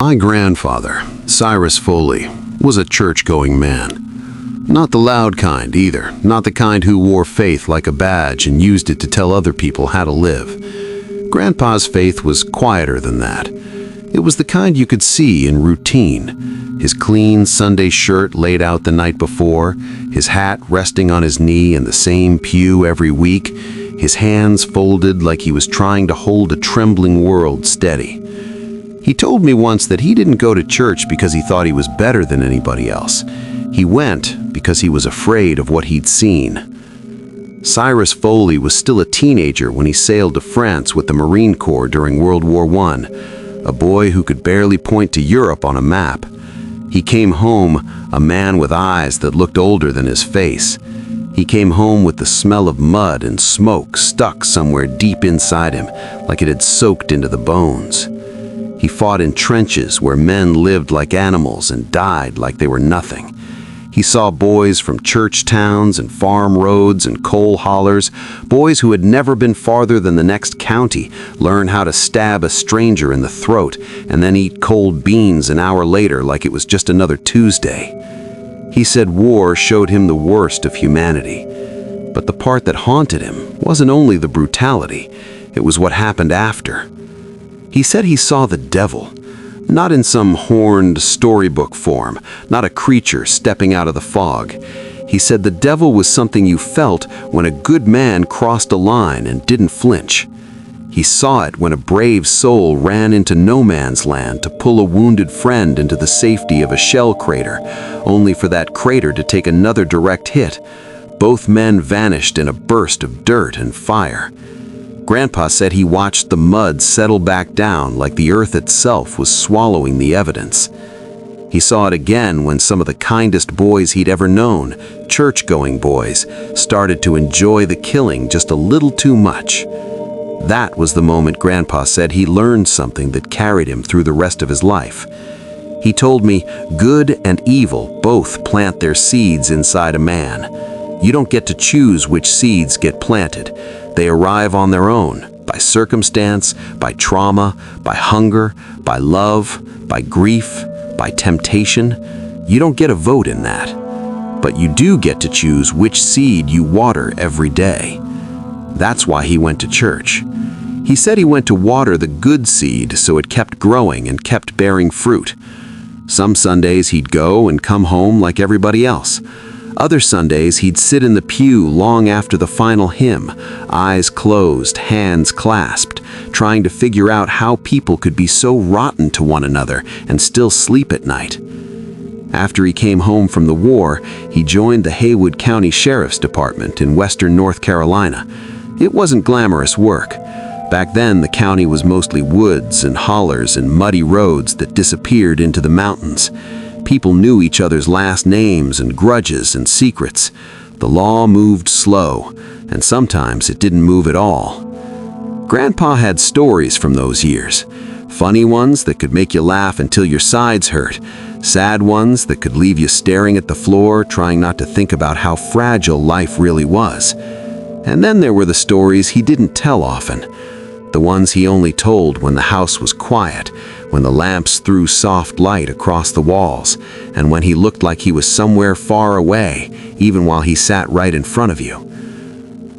My grandfather, Cyrus Foley, was a church-going man. Not the loud kind either, not the kind who wore faith like a badge and used it to tell other people how to live. Grandpa's faith was quieter than that. It was the kind you could see in routine. His clean Sunday shirt laid out the night before, his hat resting on his knee in the same pew every week, his hands folded like he was trying to hold a trembling world steady. He told me once that he didn't go to church because he thought he was better than anybody else. He went because he was afraid of what he'd seen. Cyrus Foley was still a teenager when he sailed to France with the Marine Corps during World War I, a boy who could barely point to Europe on a map. He came home a man with eyes that looked older than his face. He came home with the smell of mud and smoke stuck somewhere deep inside him, like it had soaked into the bones. He fought in trenches where men lived like animals and died like they were nothing. He saw boys from church towns and farm roads and coal hollers, boys who had never been farther than the next county, learn how to stab a stranger in the throat and then eat cold beans an hour later like it was just another Tuesday. He said war showed him the worst of humanity. But the part that haunted him wasn't only the brutality, it was what happened after. He said he saw the devil, not in some horned storybook form, not a creature stepping out of the fog. He said the devil was something you felt when a good man crossed a line and didn't flinch. He saw it when a brave soul ran into no man's land to pull a wounded friend into the safety of a shell crater, only for that crater to take another direct hit. Both men vanished in a burst of dirt and fire. Grandpa said he watched the mud settle back down like the earth itself was swallowing the evidence. He saw it again when some of the kindest boys he'd ever known, church-going boys, started to enjoy the killing just a little too much. That was the moment Grandpa said he learned something that carried him through the rest of his life. He told me good and evil both plant their seeds inside a man. You don't get to choose which seeds get planted. They arrive on their own, by circumstance, by trauma, by hunger, by love, by grief, by temptation. You don't get a vote in that. But you do get to choose which seed you water every day. That's why he went to church. He said he went to water the good seed so it kept growing and kept bearing fruit. Some Sundays he'd go and come home like everybody else. Other Sundays he'd sit in the pew long after the final hymn, eyes closed, hands clasped, trying to figure out how people could be so rotten to one another and still sleep at night. After he came home from the war, he joined the Haywood County Sheriff's Department in western North Carolina. It wasn't glamorous work. Back then, the county was mostly woods and hollers and muddy roads that disappeared into the mountains. People knew each other's last names and grudges and secrets. The law moved slow, and sometimes it didn't move at all. Grandpa had stories from those years. Funny ones that could make you laugh until your sides hurt. Sad ones that could leave you staring at the floor, trying not to think about how fragile life really was. And then there were the stories he didn't tell often. The ones he only told when the house was quiet, when the lamps threw soft light across the walls, and when he looked like he was somewhere far away, even while he sat right in front of you.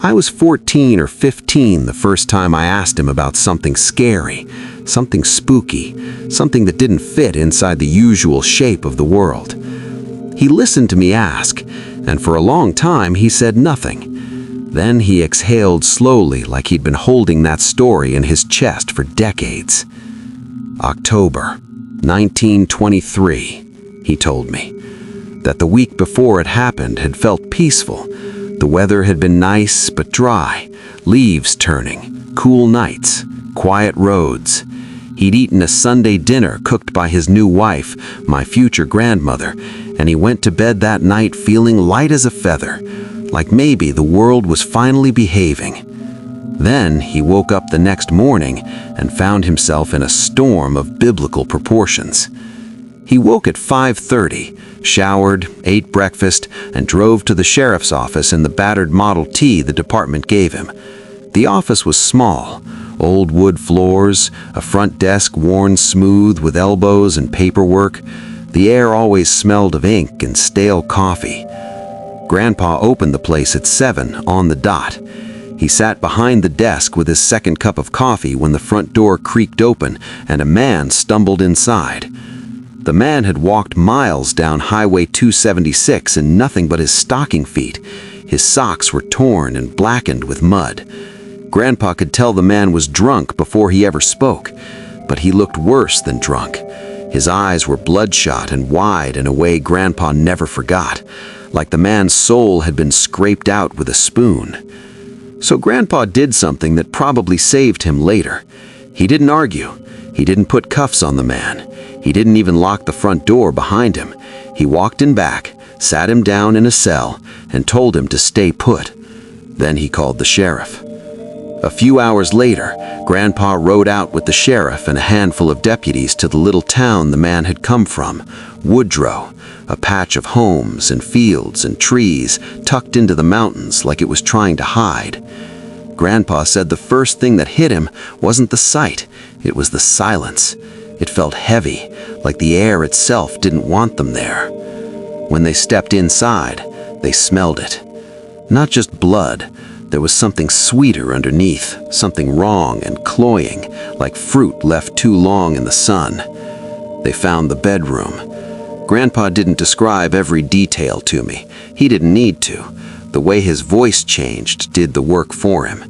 I was 14 or 15 the first time I asked him about something scary, something spooky, something that didn't fit inside the usual shape of the world. He listened to me ask, and for a long time he said nothing. Then he exhaled slowly like he'd been holding that story in his chest for decades. October 1923, he told me. That the week before it happened had felt peaceful. The weather had been nice but dry, leaves turning, cool nights, quiet roads. He'd eaten a Sunday dinner cooked by his new wife, my future grandmother, and he went to bed that night feeling light as a feather, like maybe the world was finally behaving. Then he woke up the next morning and found himself in a storm of biblical proportions. He woke at 5:30, showered, ate breakfast, and drove to the sheriff's office in the battered Model T the department gave him. The office was small, Old wood floors, a front desk worn smooth with elbows and paperwork. The air always smelled of ink and stale coffee. Grandpa opened the place at 7 on the dot. He sat behind the desk with his second cup of coffee when the front door creaked open and a man stumbled inside. The man had walked miles down Highway 276 in nothing but his stocking feet. His socks were torn and blackened with mud. Grandpa could tell the man was drunk before he ever spoke, but he looked worse than drunk. His eyes were bloodshot and wide in a way Grandpa never forgot, like the man's soul had been scraped out with a spoon. So Grandpa did something that probably saved him later. He didn't argue. He didn't put cuffs on the man. He didn't even lock the front door behind him. He walked in back, sat him down in a cell, and told him to stay put. Then he called the sheriff. A few hours later, Grandpa rode out with the sheriff and a handful of deputies to the little town the man had come from, Woodrow, a patch of homes and fields and trees tucked into the mountains like it was trying to hide. Grandpa said the first thing that hit him wasn't the sight, it was the silence. It felt heavy, like the air itself didn't want them there. When they stepped inside, they smelled it. Not just blood, there was something sweeter underneath, something wrong and cloying, like fruit left too long in the sun. They found the bedroom. Grandpa didn't describe every detail to me. He didn't need to. The way his voice changed did the work for him.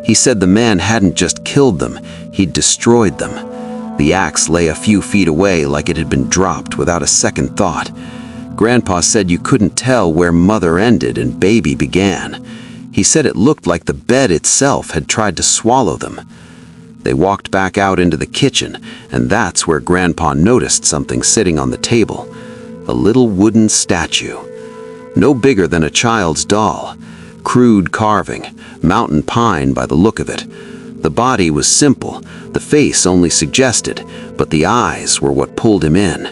He said the man hadn't just killed them, he'd destroyed them. The axe lay a few feet away like it had been dropped without a second thought. Grandpa said you couldn't tell where mother ended and baby began. He said it looked like the bed itself had tried to swallow them. They walked back out into the kitchen, and that's where Grandpa noticed something sitting on the table. A little wooden statue. No bigger than a child's doll. Crude carving, mountain pine by the look of it. The body was simple, the face only suggested, but the eyes were what pulled him in.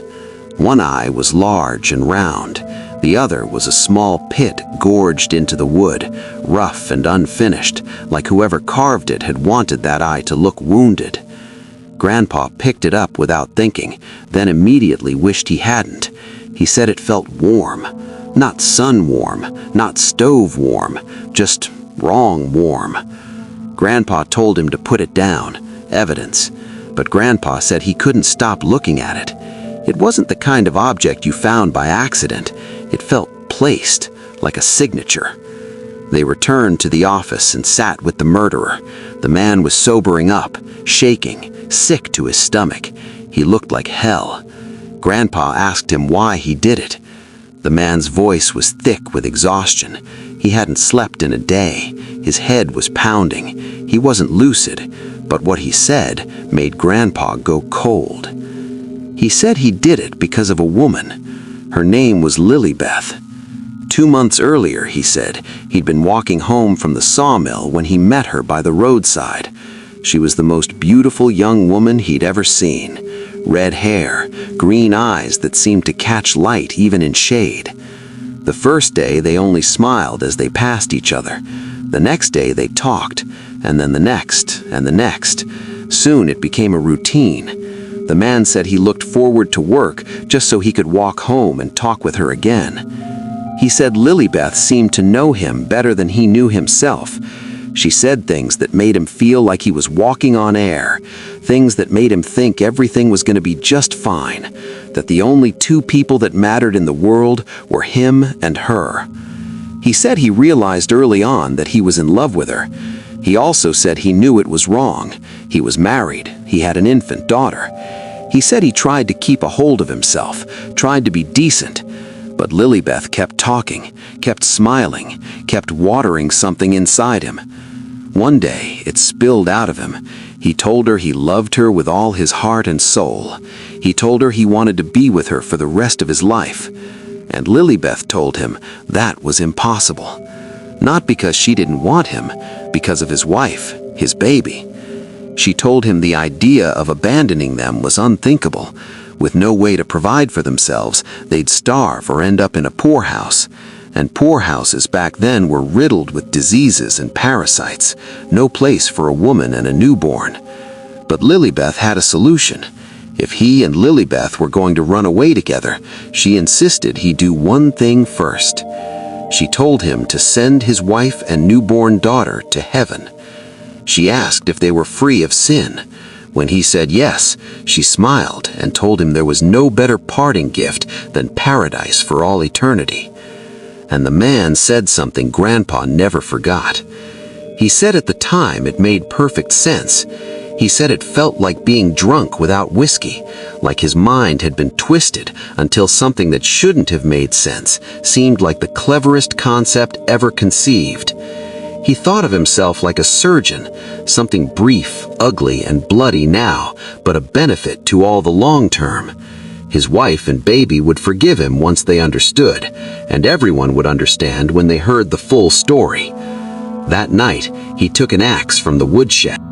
One eye was large and round. The other was a small pit gorged into the wood, rough and unfinished, like whoever carved it had wanted that eye to look wounded. Grandpa picked it up without thinking, then immediately wished he hadn't. He said it felt warm. Not sun warm, not stove warm, just wrong warm. Grandpa told him to put it down, evidence, but Grandpa said he couldn't stop looking at it. It wasn't the kind of object you found by accident. It felt placed, like a signature. They returned to the office and sat with the murderer. The man was sobering up, shaking, sick to his stomach. He looked like hell. Grandpa asked him why he did it. The man's voice was thick with exhaustion. He hadn't slept in a day. His head was pounding. He wasn't lucid, but what he said made Grandpa go cold. He said he did it because of a woman. Her name was Lilybeth. 2 months earlier, he said, he'd been walking home from the sawmill when he met her by the roadside. She was the most beautiful young woman he'd ever seen. Red hair, green eyes that seemed to catch light even in shade. The first day they only smiled as they passed each other. The next day they talked, and then the next, and the next. Soon it became a routine. The man said he looked forward to work just so he could walk home and talk with her again. He said Lilybeth seemed to know him better than he knew himself. She said things that made him feel like he was walking on air, things that made him think everything was going to be just fine, that the only two people that mattered in the world were him and her. He said he realized early on that he was in love with her. He also said he knew it was wrong. He was married. He had an infant daughter. He said he tried to keep a hold of himself, tried to be decent. But Lilybeth kept talking, kept smiling, kept watering something inside him. One day, it spilled out of him. He told her he loved her with all his heart and soul. He told her he wanted to be with her for the rest of his life. And Lilybeth told him that was impossible. Not because she didn't want him, because of his wife, his baby. She told him the idea of abandoning them was unthinkable. With no way to provide for themselves, they'd starve or end up in a poorhouse. And poorhouses back then were riddled with diseases and parasites, no place for a woman and a newborn. But Lilybeth had a solution. If he and Lilybeth were going to run away together, she insisted he do one thing first. She told him to send his wife and newborn daughter to heaven. She asked if they were free of sin. When he said yes, she smiled and told him there was no better parting gift than paradise for all eternity. And the man said something Grandpa never forgot. He said at the time it made perfect sense. He said it felt like being drunk without whiskey, like his mind had been twisted until something that shouldn't have made sense seemed like the cleverest concept ever conceived. He thought of himself like a surgeon, something brief, ugly, and bloody now, but a benefit to all the long term. His wife and baby would forgive him once they understood, and everyone would understand when they heard the full story. That night, he took an axe from the woodshed